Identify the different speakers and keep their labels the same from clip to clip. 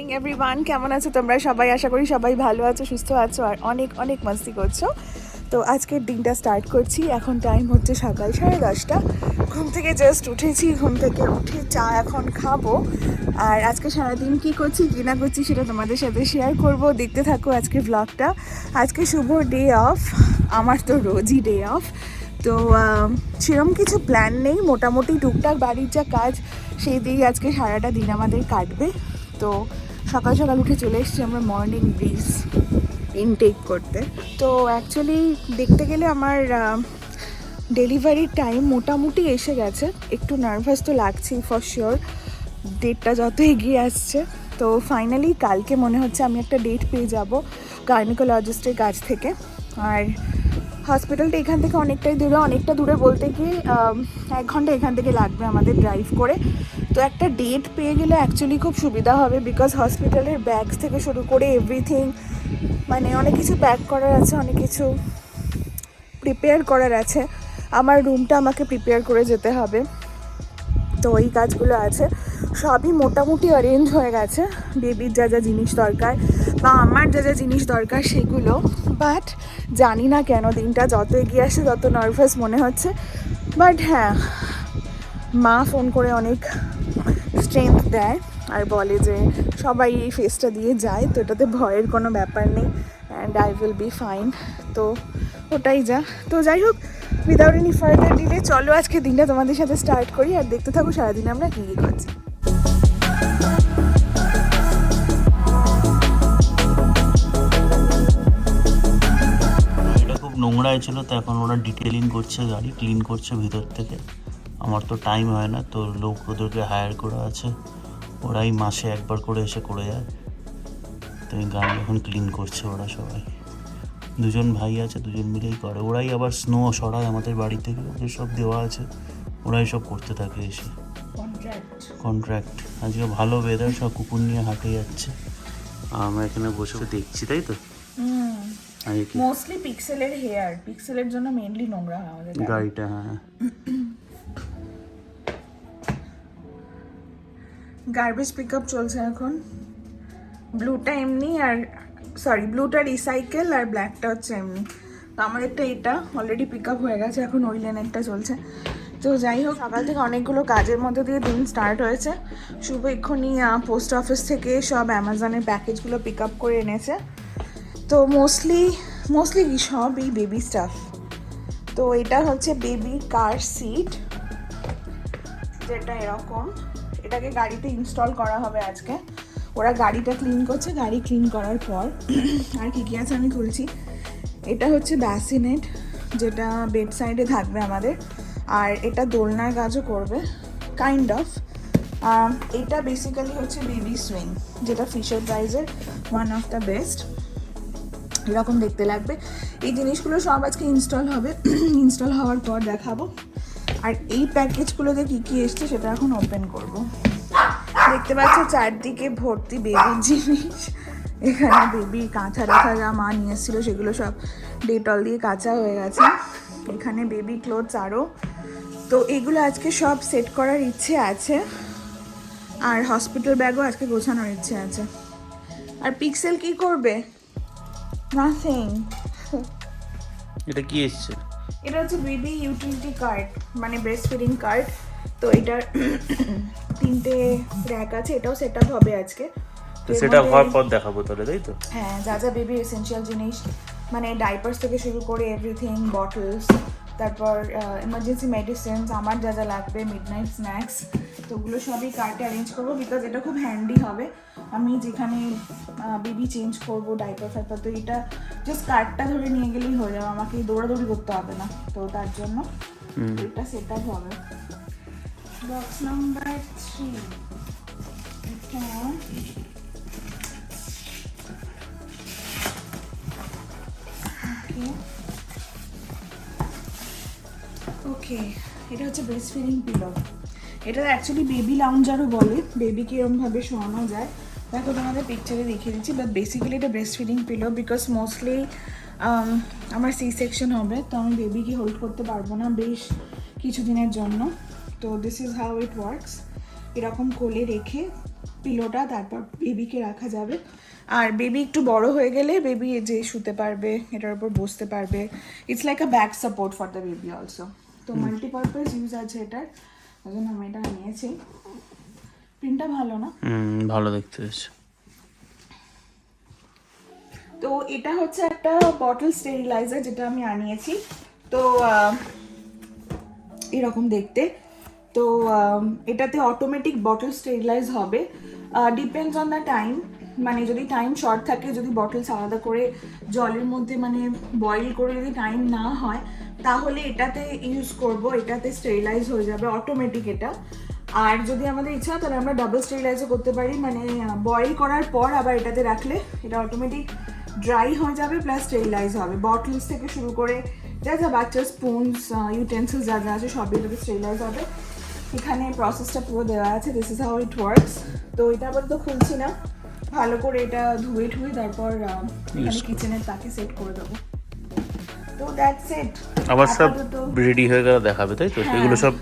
Speaker 1: Morning everyone, কেমন আছো তোমরা সবাই? আশা করি সবাই ভালো আছো, সুস্থ আছো আর অনেক অনেক মাস্তি করছো। তো আজকের দিনটা স্টার্ট করছি। এখন টাইম হচ্ছে সকাল 10:30। ঘুম থেকে জাস্ট উঠেছি, ঘুম থেকে উঠে চা এখন খাবো। আর আজকে সারাদিন কী করছি কী না করছি সেটা তোমাদের সাথে শেয়ার করব। দেখতে থাকো আজকে ব্লগটা। আজকে শুভ ডে অফ, আমার তো রোজই ডে অফ। তো সেরকম কিছু প্ল্যান নেই, মোটামুটি টুকটাক বাড়ির যা কাজ সেই দিয়েই আজকে সারাটা দিন আমাদের কাটবে। তো সকাল সকাল উঠে চলে এসেছি আমরা মর্নিং ব্রিজ ইনটেক করতে। তো অ্যাকচুয়ালি দেখতে গেলে আমার ডেলিভারির টাইম মোটামুটি এসে গেছে। একটু নার্ভাস তো লাগছেই ফর শিওর, ডেটটা যত এগিয়ে আসছে। তো ফাইনালি কালকে মনে হচ্ছে আমি একটা ডেট পেয়ে যাব গাইনোকোলজিস্টের কাছ থেকে। আর হসপিটালটা এখান থেকে অনেকটা দূরে বলতে গিয়ে 1 ঘন্টা এখান থেকে লাগবে আমাদের ড্রাইভ করে। তো একটা ডেট পেয়ে গেলে অ্যাকচুয়ালি খুব সুবিধা হবে, বিকজ হসপিটালের ব্যাগস থেকে শুরু করে এভরিথিং, মানে অনেক কিছু প্যাক করার আছে, অনেক কিছু প্রিপেয়ার করার আছে। আমার রুমটা আমাকে প্রিপেয়ার করে যেতে হবে, তো ওই কাজগুলো আছে। সবই মোটামুটি অ্যারেঞ্জ হয়ে গেছে, বেবির যা যা জিনিস দরকার বা আমার যা যা জিনিস দরকার সেগুলো। বাট জানি না কেন দিনটা যত এগিয়ে আসে তত নার্ভাস মনে হচ্ছে। বাট হ্যাঁ, মা ফোন করে অনেক স্ট্রেংথ দেয় আর বলে যে সবাই এই ফেসটা দিয়ে যায়, তো এটাতে ভয়ের কোনো ব্যাপার নেই, and I will be fine. তো ওটাই যা। তো যাই হোক, উইদাউট এনি ফার্দার ডিলে চলো আজকে দিনটা তোমাদের সাথে স্টার্ট করি আর দেখতে থাকো সারাদিন আমরা কী কী করছি।
Speaker 2: এটা খুব নোংরা ছিল, তো এখন ওরা ডিটেলিং করছে, গাড়ি ক্লিন করছে ভিতর থেকে। আমার তো টাইম হয় না, তো লোক ওদেরকে হায়ার করা আছে, ওরাই মাসে একবার করে এসে করে যায়। তো এই গাড়ি এখন ক্লিন করছে ওরা সবাই। দুজন ভাই আছে, দুজন মিলেই করে। ওরাই আবার স্নো সরায় আমাদের বাড়ি থেকে, ওদের সব দেওয়া আছে, ওরাই সব করতে থাকে এসে। কন্ট্রাক্ট। আজকে ভালো ওয়েদার, সব কুকুর নিয়ে হাঁটে যাচ্ছে, আমরা এখানে বসে দেখছি, তাই তো।
Speaker 1: মোস্টলি পিক্সেলের হেয়ার, পিক্সেলের জন্য মেইনলি নোংরা হয় আমাদের
Speaker 2: গাড়িটা। হ্যাঁ,
Speaker 1: গার্বেজ পিক আপ চলছে এখন। ব্লুটা এমনি, আর সরি ব্লুটা রিসাইকেল আর ব্ল্যাকটা হচ্ছে এমনি। তো আমাদেরটা এটা অলরেডি পিক আপ হয়ে গেছে, এখন ওই লেনেরটা চলছে। তো যাই হোক, সকাল থেকে অনেকগুলো কাজের মধ্যে দিয়ে দিন স্টার্ট হয়েছে। শুভ এক্ষুনি পোস্ট অফিস থেকে সব অ্যামাজনের প্যাকেজগুলো পিক আপ করে এনেছে। তো মোস্টলি কি সব এই বেবি স্টাফ। তো এটা হচ্ছে বেবি কার সিট, যেটা এরকম, এটাকে গাড়িতে ইনস্টল করা হবে আজকে। ওরা গাড়িটা ক্লিন করছে, গাড়ি ক্লিন করার পর আর কী কী আছে আমি খুলছি। এটা হচ্ছে ব্যাসিনেট, যেটা বেড সাইডে থাকবে আমাদের, আর এটা দোলনার কাজও করবে কাইন্ড অফ। এটা বেসিক্যালি হচ্ছে বেবি সুইং, যেটা ফিশার প্রাইজের ওয়ান অফ দ্য বেস্ট। এরকম দেখতে লাগবে। এই জিনিসগুলো সব আজকে ইনস্টল হবে, ইনস্টল হওয়ার পর দেখাবো। আর এই প্যাকেজগুলোতে কী কী এসছে সেটা এখন ওপেন করব। দেখতে পাচ্ছ চারদিকে ভর্তি বেবির জিনিস। এখানে বেবির কাঁথা রাখা যা মা নিয়ে এসেছিলো সেগুলো সব ডেটল দিয়ে কাঁচা হয়ে গেছে। এখানে বেবি ক্লোথস আরও। তো এগুলো আজকে সব সেট করার ইচ্ছে আছে, আর হসপিটাল ব্যাগও আজকে গোছানোর ইচ্ছে আছে। আর পিক্সেল কি করবে? নাথিং।
Speaker 2: এটা কি এসছে?
Speaker 1: এটা হচ্ছে বেবি ইউটিলিটি কার্ড, মানে ব্রেস্ট ফিডিং কার্ড। তো এটার 3টে র্যাক আছে, এটাও সেট আপ হবে আজকে।
Speaker 2: তো সেটা হওয়ার পর দেখাবো তাহলে, তাই তো?
Speaker 1: হ্যাঁ, যা যা বেবির এসেনশিয়াল জিনিস, মানে ডাইপার্স থেকে শুরু করে এভরিথিং, বটলস, তারপর এমার্জেন্সি মেডিসিনস, আমার যা যা লাগবে, মিডনাইট স্ন্যাক্স, তো ওগুলো সবই কার্টে অ্যারেঞ্জ করবো, বিকজ এটা খুব হ্যান্ডি হবে। আমি যেখানে বেবি চেঞ্জ করবো, ডাইপার ফাইপার, তো এটা জাস্ট কার্ডটা ধরে নিয়ে গেলেই হয়ে যাবে, আমাকে দৌড়াদৌড়ি করতে হবে না। তো তার জন্য এটা সেট আপ হবে। বক্স নাম্বার 3, এটা ওকে, এটা হচ্ছে ব্রেস্ট ফিডিং পিলো। এটা অ্যাকচুয়ালি বেবি লাউঞ্জারও বলে, বেবিকে এরমভাবে শোয়ানো যায়। দেখো তোমাদের পিকচারে দেখিয়ে দিচ্ছি, বাট বেসিক্যালি এটা breast feeding pillow, because mostly আমার সি সেকশন হবে, তো আমি বেবিকে হোল্ড করতে পারবো না বেশ কিছুদিনের জন্য। তো this is how it works. এরকম কোলে রেখে পিলোটা তারপর বেবিকে রাখা যাবে। আর বেবি একটু বড় হয়ে গেলে বেবি যে শুতে পারবে, এটার উপর বসতে পারবে। It's like a back support for the baby also. তো মাল্টিপারপাস ইউজ আছে এটার, ওই জন্য আমি এটা নিয়েছি। প্রিন্টটা ভালো না?
Speaker 2: ভালো দেখতে হয়েছে।
Speaker 1: তো এটা হচ্ছে একটা বটল স্টেরিলাইজার যেটা আমি আনিয়েছি। তো এরকম দেখতে। তো এটাতে অটোমেটিক বটল স্টেরিলাইজ হবে। ডিপেন্ডস অন দ্য টাইম, মানে যদি টাইম শর্ট থাকে, যদি বটলস আলাদা করে জলের মধ্যে মানে বয়েল করে যদি টাইম না হয়, তাহলে এটাতে ইউজ করব, এটাতে স্টেরিলাইজ হয়ে যাবে অটোমেটিক এটা। আর যদি আমাদের ইচ্ছা তাহলে আমরা ডাবল স্টেরিলাইজও করতে পারি, মানে বয়েল করার পর আবার এটাতে রাখলে এটা অটোমেটিক ড্রাই হয়ে যাবে প্লাস স্টেরিলাইজ হবে। বটলস থেকে শুরু করে যা যা বাচ্চার স্পুনস ইউটেন্সিলস যা যা আছে সবই এটাতে স্টেরিলাইজ হবে। এখানে প্রসেসটা পুরো দেওয়া আছে, this is how it works. তো এটা আপাতত খুলছি না, ভালো করে এটা ধুয়ে তারপর এখানে কিচেনের তাকে সেট করে দেবো। তো দ্যাটস ইট।
Speaker 2: আবার সব রেডি হয়ে গেলে দেখাবে, তাই তো? এগুলো সব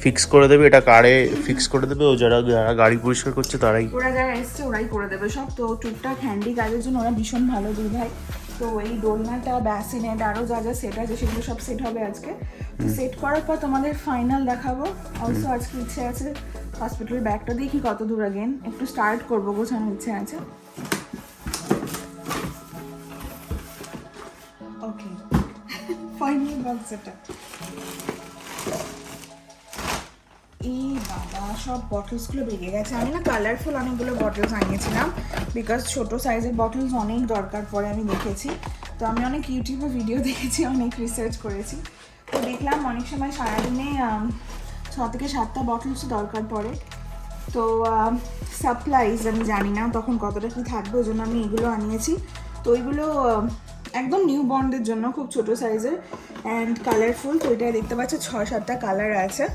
Speaker 2: ফিক্স করে দেবে, এটা কারে ফিক্স করে দেবে, ও যারা গাড়ি পরিষ্কার করছে তারাই,
Speaker 1: ওরা যারা এসছে ওরাই করে দেবে সব। তো টুকটাক হ্যান্ডি কাজের জন্য ওরা ভীষণ ভালো দুই ভাই। তো এই দোলনাটা, ব্যাসিনেট, আরও যা যা সেট আছে সেগুলো সব সেট হবে আজকে। তো সেট করার পর তোমাদের ফাইনাল দেখাবো। অলসো আজকে ইচ্ছে আছে হসপিটালের ব্যাগটা দেখি কত দূর আগেন একটু স্টার্ট করবো, গোছানোর ইচ্ছে আছে। ওকে, ফাইনাল বক্স এটা। এই বাবা, সব বটলসগুলো বেরিয়ে গেছে। আমি না কালারফুল অনেকগুলো বটলস আনিয়েছিলাম, বিকজ ছোটো সাইজের বটলস অনেক দরকার পড়ে, আমি দেখেছি। তো আমি অনেক ইউটিউবে ভিডিও দেখেছি, অনেক রিসার্চ করেছি। তো দেখলাম অনেক সময় সারাদিনে 6 থেকে 7টা বটলসও দরকার পড়ে। তো সাপ্লাইজ আমি জানি না তখন কতটা কী থাকবে, ওই জন্য আমি এগুলো আনিয়েছি। তো ওইগুলো একদম নিউ বর্নদের জন্য, খুব ছোটো সাইজের অ্যান্ড কালারফুল। তো এটা দেখতে পাচ্ছ 6-7টা কালার আছে।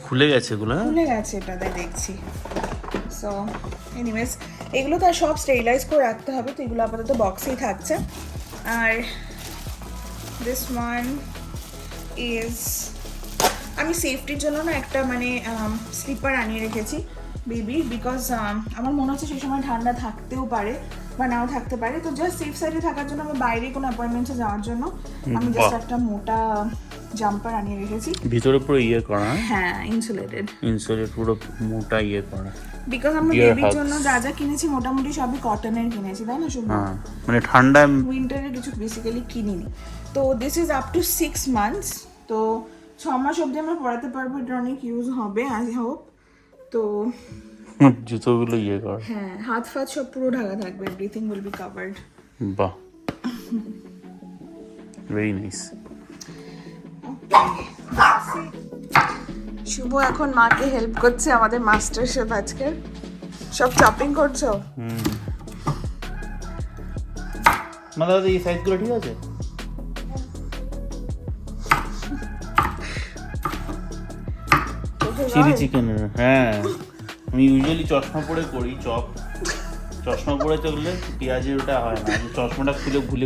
Speaker 2: খুলে গেছে এগুলো,
Speaker 1: খুলে গেছে এটাতে দেখছি। সো এনিওয়েজ এগুলো তো আর সব স্টেরিলাইজ করে রাখতে হবে, তো এগুলো আপাতত বক্সেই থাকছে। আর দিস ওয়ান ইজ, আমি সেফটির জন্য না একটা মানে স্লিপার আনিয়ে রেখেছি বেবি, বিকজ আমার মনে হচ্ছে সেই সময় ঠান্ডা থাকতেও পারে বা নাও থাকতে পারে। তো জাস্ট সেফ সাইডে থাকার জন্য আমি বাইরে কোনো অ্যাপয়েন্টমেন্টে যাওয়ার জন্য আমি জাস্ট একটা মোটা জাম্পার আনিয়ে রেখেছি।
Speaker 2: ভিতরে পুরো ইয়ে করা,
Speaker 1: হ্যাঁ ইনসুলেটেড,
Speaker 2: পুরো মোটা ইয়ে করা।
Speaker 1: বিকজ আমরা বেবির জন্য যা যা কিনেছি মোটামুটি সবই কটনের কিনেছি, তাই না? শুভ,
Speaker 2: মানে ঠান্ডা
Speaker 1: উইন্টারে কিছু বেসিক্যালি কিনিনি। তো this is up to 6 months. তো 6 মাস অবধি আমরা পড়াতে পারবো, এটা অনেক ইউজ হবে আই হোপ। তো
Speaker 2: জুতোগুলো ইয়ে করা,
Speaker 1: হ্যাঁ, হাত ফাত সব পুরো ঢাকা থাকবে, এভরিথিং উইল বি কভার্ড।
Speaker 2: বাহ, ভেরি নাইস।
Speaker 1: শুভ এখন মাকে হেল্প করছে, আমাদের মাস্টার শেফ আজকে। সব চপিং করছো?
Speaker 2: মানে এই সাইজগুলো ঠিক আছে? চিলি চিকেন, হ্যাঁ। আমি ইউজুয়ালি চশমা পরে করি চপ, চশমা পরে চললে পেঁয়াজের ওটা হয় না, আমি চশমাটা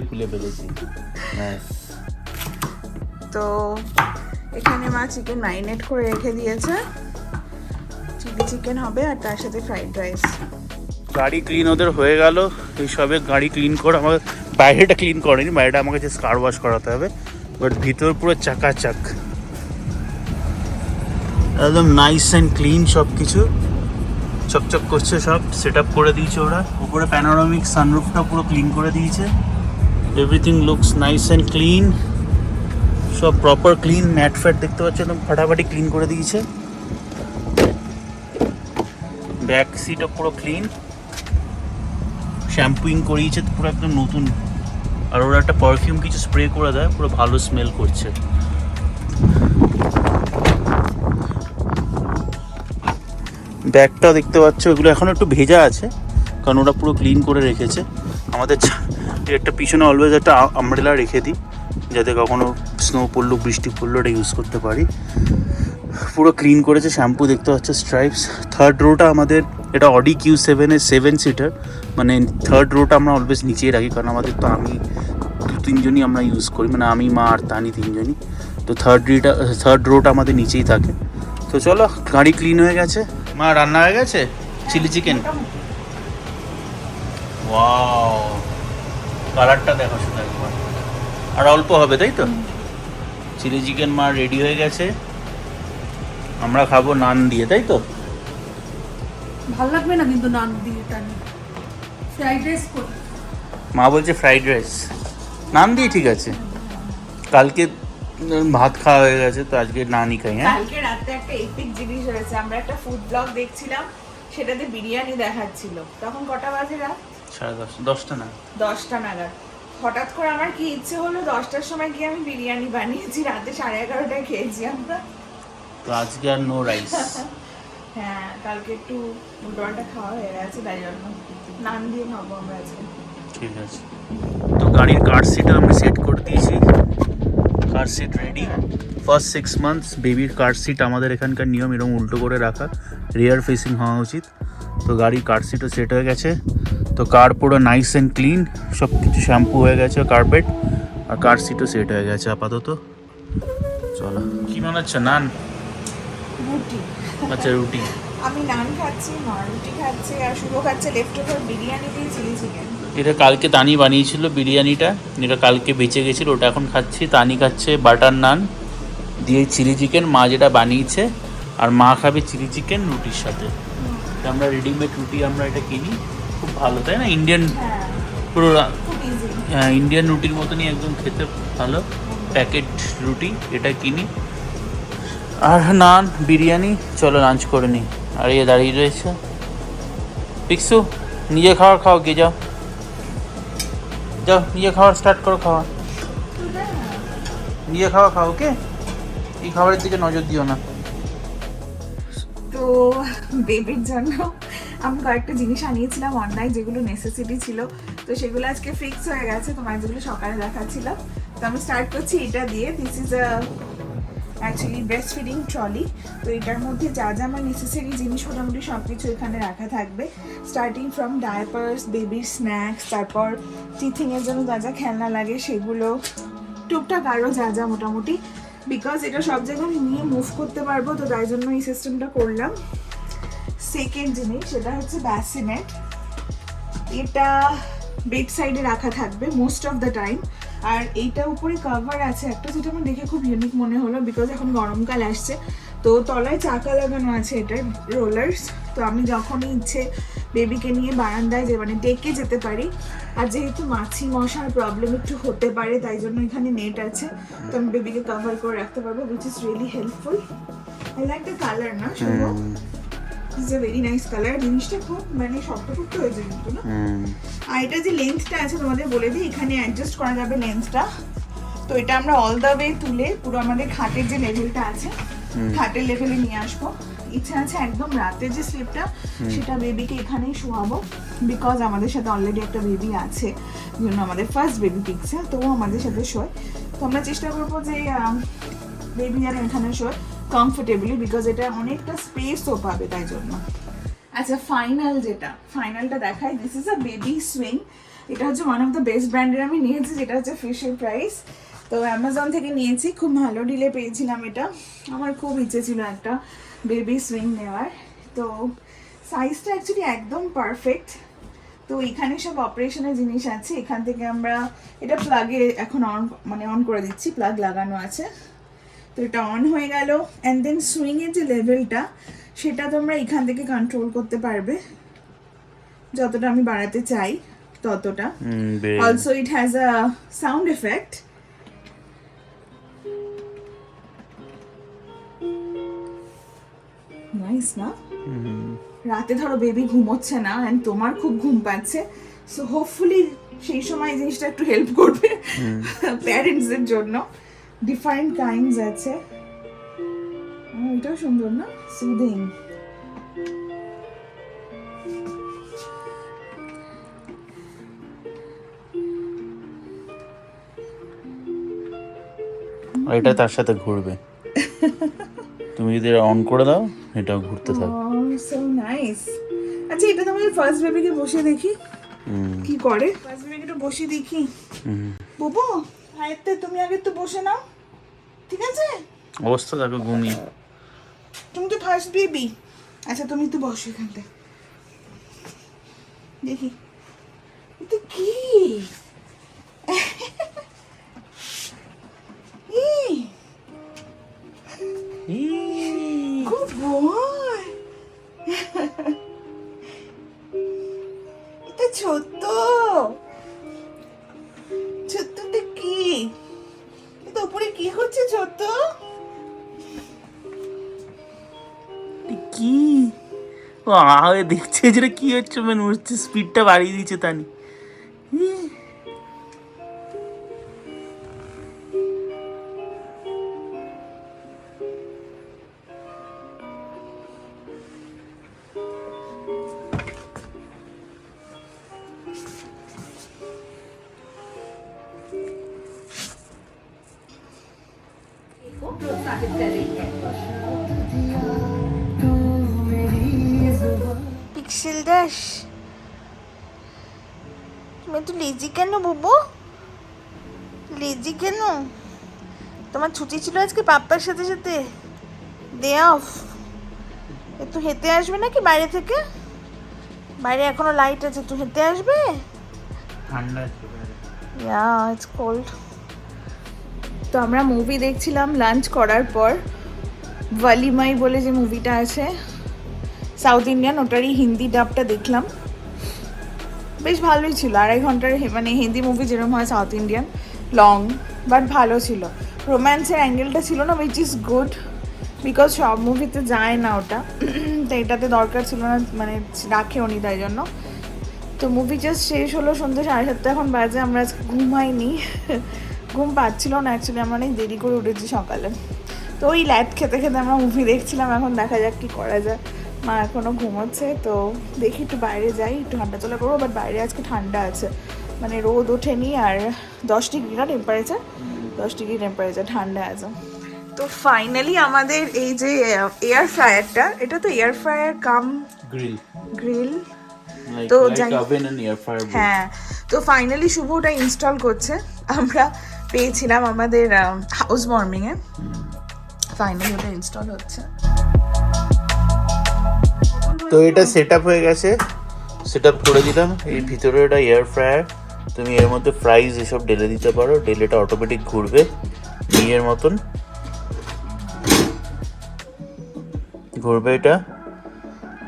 Speaker 2: খুলে ফেলেছি।
Speaker 1: তো এখানে মা চিকেন ম্যারিনেট করে রেখে দিয়েছে, চিলি চিকেন হবে আর তার সাথে ফ্রাইড রাইস।
Speaker 2: গাড়ি ক্লিন ওদের হয়ে গেল, এই সবে গাড়ি ক্লিন করে, আমাকে বাইরেটা ক্লিন করেনি, বাইরেটা আমাকে জাস্ট কার ওয়াশ করাতে হবে, বাট ভিতর পুরো চাকাচাক, একদম নাইস অ্যান্ড ক্লিন, সব কিছু চকচক করছে, সব সেট আপ করে দিয়েছে ওরা। উপরে প্যানোরামিক সানরুফটা পুরো ক্লিন করে দিয়েছে, everything looks nice and clean, সব প্রপার ক্লিন, ম্যাট ফ্যাট দেখতে পাচ্ছ একদম ফাটাফাটি ক্লিন করে দিয়েছে। ব্যাক সিটও পুরো ক্লিন, শ্যাম্পুইং করিয়েছে পুরো একদম নতুন, আর ওরা একটা পারফিউম কিছু স্প্রে করে দেয়, পুরো ভালো স্মেল করছে। ব্যাগটাও দেখতে পাচ্ছ, এগুলো এখন একটু ভেজা আছে কারণ ওরা পুরো ক্লিন করে রেখেছে। আমাদের একটা পিছনে অলওয়েজ একটা আমব্রেলা রেখে দিই, যাতে কখনো স্নো পড়লো, বৃষ্টি পড়লো, এটা ইউজ করতে পারি। পুরো ক্লিন করেছে, শ্যাম্পু দেখতে পাচ্ছ, স্ট্রাইপস। থার্ড রোটা আমাদের, এটা অডি Q7-এর 7 সিটার, মানে থার্ড রোটা আমরা অলওয়েজ নিচেই রাখি, কারণ আমাদের তো আমি 2-3জনই আমরা ইউজ করি, মানে আমি, মা আর তানি 3জনই। তো থার্ড রোটা আমাদের নিচেই থাকে। তো চলো, গাড়ি ক্লিন হয়ে গেছে, মা রান্না হয়ে গেছে চিলি চিকেন। ওয়াও, কালারটা দেখো শুধু একবার। আর অল্প হবে তাই তো? চিলি চিকেন মা রেডি হয়ে গেছে, আমরা খাবো নান দিয়ে, তাই তো?
Speaker 3: ভালো লাগবে না কিন্তু নান দিয়ে টানি, ফ্রাইড রাইস করি।
Speaker 2: মা বলছে ফ্রাইড রাইস, নান দিয়ে ঠিক আছে। কালকে ভাত খাওয়া হয়ে গেছে, তো আজকে নানই খাই। হ্যাঁ,
Speaker 1: কালকে রাতে একটা এপিক জিনিস হয়েছে, আমরা একটা ফুড ব্লগ দেখছিলাম, সেটাতে বিরিয়ানি দেখাচ্ছিল। তখন কটা বাজে? রাত
Speaker 2: 10:30, 10টা না
Speaker 1: 10টা নাগাদ। হঠাৎ করে আমার কি ইচ্ছে হলো, 10টার সময় গিয়ে আমি বিরিয়ানি বানিয়েছি, রাতে 11:30টায় খেয়েছি আমরা।
Speaker 2: তো আজকে আর নো রাইস।
Speaker 1: হ্যাঁ, কালকে একটু উল্টোপাল্টা খাওয়া হয়ে গেছে, তাই জন্য নান দিয়ে খাবো আমরা আজকে।
Speaker 2: ঠিক আছে, তো গাড়ির কার সিটও আমি সেট করে দিয়েছি, car seat ready. First 6 months বেবির কার সিট আমাদের এখানকার নিয়ম এরকম উল্টো করে রাখা, রিয়ার ফেসিং হওয়া উচিত। তো গাড়ির কার সিটও সেট হয়ে গেছে, তো কার পুরো নাইস অ্যান্ড ক্লিন, সব কিছু শ্যাম্পু হয়ে গেছে, কার্পেট আর কার সিটও সেট হয়ে গেছে আপাতত। চলো, কি মনে হচ্ছে? নান?
Speaker 1: রুটি।
Speaker 2: আচ্ছা, রুটি।
Speaker 1: আমি নান খাচ্ছি, মা রুটি খাচ্ছে, আর শুভ খাচ্ছে লেফট ওভার বিরিয়ানি দিয়ে চিলি চিকেন।
Speaker 2: এটা কালকে তানি বানিয়েছিল বিরিয়ানিটা, এটা কালকে বেঁচে গেছিল, ওটা এখন খাচ্ছি। তানি খাচ্ছে বাটার নান দিয়ে চিলি চিকেন, মা যেটা বানিয়েছে, আর মা খাবে চিলি চিকেন রুটির সাথে। আমরা রেডিমেড রুটি আমরা এটা কিনি, খুব ভালো তাই না? ইন্ডিয়ান
Speaker 1: হ্যাঁ,
Speaker 2: পুরো
Speaker 1: খুব ইজি।
Speaker 2: ইন্ডিয়ান রুটির মতনই একদম খেতে ভালো, প্যাকেট রুটি এটা কিনি। আর নান বিরিয়ানি, চলো লাঞ্চ করে নিই। আর এ দাঁড়িয়ে রয়েছে পিকসু, নিজে খাও গিয়ে যাও, নিজে খাওয়ার স্টার্ট করো, খাওয়া নিজে খাও, ওকে? এই খাবারের দিকে নজর দিও না।
Speaker 1: তো বেবির জন্য আমি কয়েকটা জিনিস আনিয়েছিলাম অনলাইন, যেগুলো নেসেসিটি ছিল, তো সেগুলো আজকে ফিক্স হয়ে গেছে। তোমার যেগুলো সকালে দেখাচ্ছিলাম, তো আমি স্টার্ট করছি এটা দিয়ে। This is actually breast feeding trolley. তো এটার মধ্যে যা যা আমার নেসেসারি জিনিস মোটামুটি সব কিছু এখানে রাখা থাকবে, স্টার্টিং ফ্রম ডায়াপার্স, বেবির স্ন্যাক্স, তারপর টিথিংয়ের জন্য যা যা খেলনা লাগে সেগুলো, টুকটাক আরও যা যা মোটামুটি, বিকজ এটা সব জায়গায় আমি নিয়ে মুভ করতে পারবো, তো তাই জন্য এই সিস্টেমটা করলাম। সেকেন্ড জিনিস সেটা হচ্ছে ব্যাসিনেট, এটা বেড সাইডে রাখা থাকবে মোস্ট অফ দ্য টাইম। আর এইটা উপরে কভার আছে একটা, যেটা আমার দেখে খুব ইউনিক মনে হলো, বিকজ এখন গরমকাল আসছে, তো তলায় চাকা লাগানো আছে এটার, রোলার্স। তো আমি যখনই ইচ্ছে বেবিকে নিয়ে বারান্দায় মানে ডেকে যেতে পারি। আর যেহেতু মাছি মশার প্রবলেম একটু হতে পারে, তাই জন্য এখানে নেট আছে, তো আমি বেবিকে কভার করে রাখতে পারবো, which is really helpful. I like the colour, না Shubho? Is a very nice colour. জিনিসটা খুব মানে শক্তপোক্ত হয়েছে কিন্তু, না? আর এটা যে লেন্থটা আছে তোমাদের বলে দিই, এখানে অ্যাডজাস্ট করা যাবে লেন্থটা। তো এটা আমরা অল দ্য ওয়ে তুলে পুরো আমাদের খাটের যে লেভেলটা আছে, খাটের লেভেলে নিয়ে আসবো। ইচ্ছা আছে একদম রাতের যে স্লিপটা, সেটা বেবিকে এখানেই শোয়াবো, বিকজ আমাদের সাথে অলরেডি একটা বেবি আছে, জন্য আমাদের ফার্স্ট বেবি পিকছে, তো ও আমাদের সাথে শোয়। তো আমরা চেষ্টা করবো যে বেবি যেন এখানে শোয় কমফোর্টেবলি, বিকজ এটা অনেকটা স্পেসও পাবে, তাই জন্য। আচ্ছা, ফাইনালটা দেখাই। This is a baby swing. এটা হচ্ছে ওয়ান অফ দ্য বেস্ট ব্র্যান্ডের আমি নিয়েছি, যেটা হচ্ছে ফিশার প্রাইস। তো অ্যামাজন থেকে নিয়েছি, খুব ভালো ডিলে পেয়েছিলাম এটা। আমার খুব ইচ্ছে ছিল একটা বেবি সুইং নেওয়ার। তো সাইজটা অ্যাকচুয়ালি একদম পারফেক্ট। তো এখানে সব অপারেশনের জিনিস আছে, এখান থেকে আমরা এটা প্লাগে এখন অন করে দিচ্ছি, প্লাগ লাগানো আছে। তো এটা অন হয়ে গেল, অ্যান্ড দেন সুইংয়ের যে লেভেলটা, সেটা তোমরা এখান থেকে কন্ট্রোল করতে পারবে, যতটা আমি বাড়াতে চাই ততটা। Also it has a sound effect. Nice না? রাতে ধরো বেবি ঘুমোচ্ছে না অ্যান্ড তোমার খুব ঘুম পাচ্ছে, সো হোপফুলি সেই সময় এই জিনিসটা একটু হেল্প করবে প্যারেন্টসদের জন্য। ডিফারেন্ট কাইন্ডস আছে, এটাও সুন্দর না? সুদিং।
Speaker 2: এটা তার সাথে ঘুরবে, তুমি যদি অন করে দাও এটাও ঘুরতে থাকবে।
Speaker 1: So nice. আচ্ছা, এটা তোমাদের ফার্স্ট বেবিকে বসিয়ে দেখি কি করে। ফার্স্ট বেবিকে একটু বসিয়ে দেখি। বুবু, হাইতে তুমি আগে তো বসে নাও, ঠিক আছে?
Speaker 2: অবস্থা দেখো ঘুমিয়ে।
Speaker 1: তুমি তো ফার্স্ট বেবি, আচ্ছা তুমি একটু বসো এখানটায়, দেখি এটা কি। Good boy. এটা ছোট্ট ছোট্টটা কি, এটা উপরে কি হচ্ছে ছোট্ট?
Speaker 2: কি ও আগে দেখছে যেটা কি হচ্ছে, মানে হচ্ছে স্পিডটা বাড়িয়ে দিচ্ছে তানি।
Speaker 1: পিক্সেল দাস, তুমি একটু লেজি কেন বুবু, লেজি কেন? তোমার ছুটি ছিল আজকে পাপ্পার সাথে সাথে, ডে অফ। একটু হেঁটে আসবে নাকি বাইরে থেকে? বাইরে এখনো লাইট আছে, একটু হেঁটে আসবে?
Speaker 2: ঠান্ডা
Speaker 1: ইটস কোল্ড। তো আমরা মুভি দেখছিলাম লাঞ্চ করার পর, ওয়ালিমাই বলে যে মুভিটা আছে সাউথ ইন্ডিয়ান, ওটারই হিন্দি ডাবটা দেখলাম। বেশ ভালোই ছিল, 2.5 ঘন্টার মানে হিন্দি মুভি যেরকম হয় সাউথ ইন্ডিয়ান, লং বাট ভালো ছিল। রোম্যান্সের অ্যাঙ্গেলটা ছিল না, উইচ ইজ গুড, বিকজ সব মুভিতে যায় না ওটা, তো এটাতে দরকার ছিল না, মানে রাখেও নি তাই জন্য। তো মুভি জাস্ট শেষ হলো সন্ধ্যে 7:30 এখন বাজে। আমরা আজকে ঘুমাইনি, ঘুম পাচ্ছিল না অ্যাকচুয়ালি, আমরা অনেক দেরি করে উঠেছি সকালে। তো ওই ল্যাট খেতে খেতে আমরা মুভি দেখছিলাম, এখন দেখা যাক কী করা যায়। মা এখনও ঘুমোচ্ছে, তো দেখি একটু বাইরে যাই, একটু হাঁটাচলা করবো। বাট বাইরে আজকে ঠান্ডা আছে, মানে রোদ ওঠেনি, আর 10 ডিগ্রি না টেম্পারেচার, 10 ডিগ্রি টেম্পারেচার, ঠান্ডা আছে। তো ফাইনালি আমাদের এই যে এয়ার ফ্রায়ারটা, এটা তো এয়ার ফ্রায়ার কাম গ্রিল, তো হ্যাঁ, তো ফাইনালি শুভ ওটা ইনস্টল করছে। আমরা পেয়েছিলাম আমাদের হাউস ওয়ার্মিংয়ে, ফাইনালি ওটা ইনস্টল হচ্ছে।
Speaker 2: তো এটা সেট আপ হয়ে গেছে, সেট আপ করে দিলাম। এই ভিতরে এটা এয়ার ফ্রায়ার, তুমি এর মধ্যে ফ্রাইজ এসব ঢেলে দিতে পারো, ঢেলেটা অটোমেটিক ঘুরবে নিজের মতন, ঘুরবে এটা।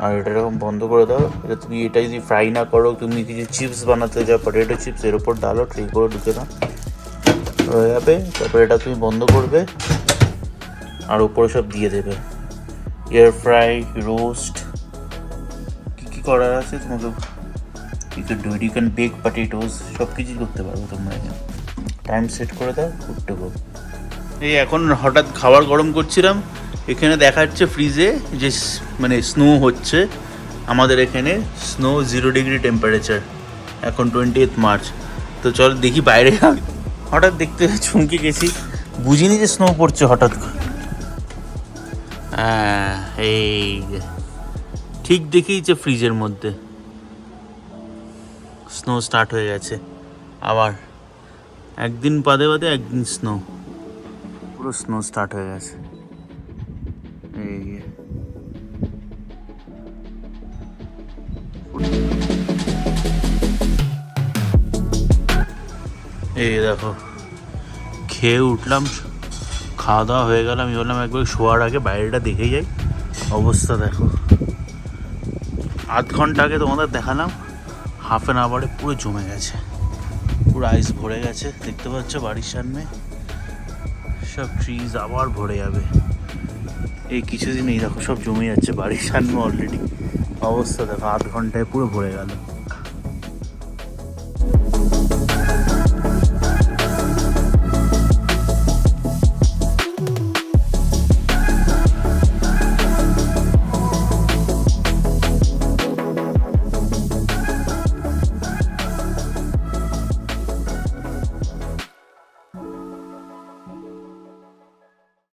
Speaker 2: আর এটা এরকম বন্ধ করে দাও। এটা তুমি এটা যদি ফ্রাই না করো, তুমি কিছু চিপস বানাতে যাও, পটেটো চিপস, এর ওপর ডালো, ট্রে করে ঢুকে দাও, হয়ে যাবে। তারপর এটা তুমি বন্ধ করবে আর উপরে সব দিয়ে দেবে, এয়ার ফ্রাই, রোস্ট, কী কী করার আছে তোমাকে you can do it, you can bake potatoes, সব কিছুই করতে পারবে তোমরা। এখানে টাইম সেট করে দাও, উঠতে গো। এই এখন হঠাৎ খাবার গরম করছিলাম, এখানে দেখাচ্ছে ফ্রিজে যে মানে স্নো হচ্ছে। আমাদের এখানে স্নো 0 ডিগ্রি টেম্পারেচার, এখন 20 মার্চ। তো চল দেখি বাইরে, হঠাৎ দেখতে চমকে গেছি, বুঝিনি যে স্নো পড়ছে হঠাৎ করে। হ্যাঁ, এই ঠিক দেখিয়েছে ফ্রিজের মধ্যে স্নো স্টার্ট হয়ে গেছে। আবার একদিন বাদে বাদে একদিন স্নো, পুরো স্নো স্টার্ট হয়ে গেছে। এই দেখো, খেয়ে উঠলাম, খাওয়া দাওয়া হয়ে গেল। আমি বললাম একবার শোয়ার আগে বাইরেটা দেখে যাই, অবস্থা দেখো। আধ ঘন্টা আগে তোমাদের দেখালাম, হাফ অ্যান আওয়ারে পুরো জমে গেছে, পুরো আইস ভরে গেছে। দেখতে পাচ্ছ বাড়ির সামনে সব ট্রিজ আবার ভরে যাবে এই কিছুদিন। এই দেখো সব জমে যাচ্ছে বাড়ির সামনে অলরেডি, অবস্থা দেখো, আধ ঘন্টায় পুরো ভরে গেল।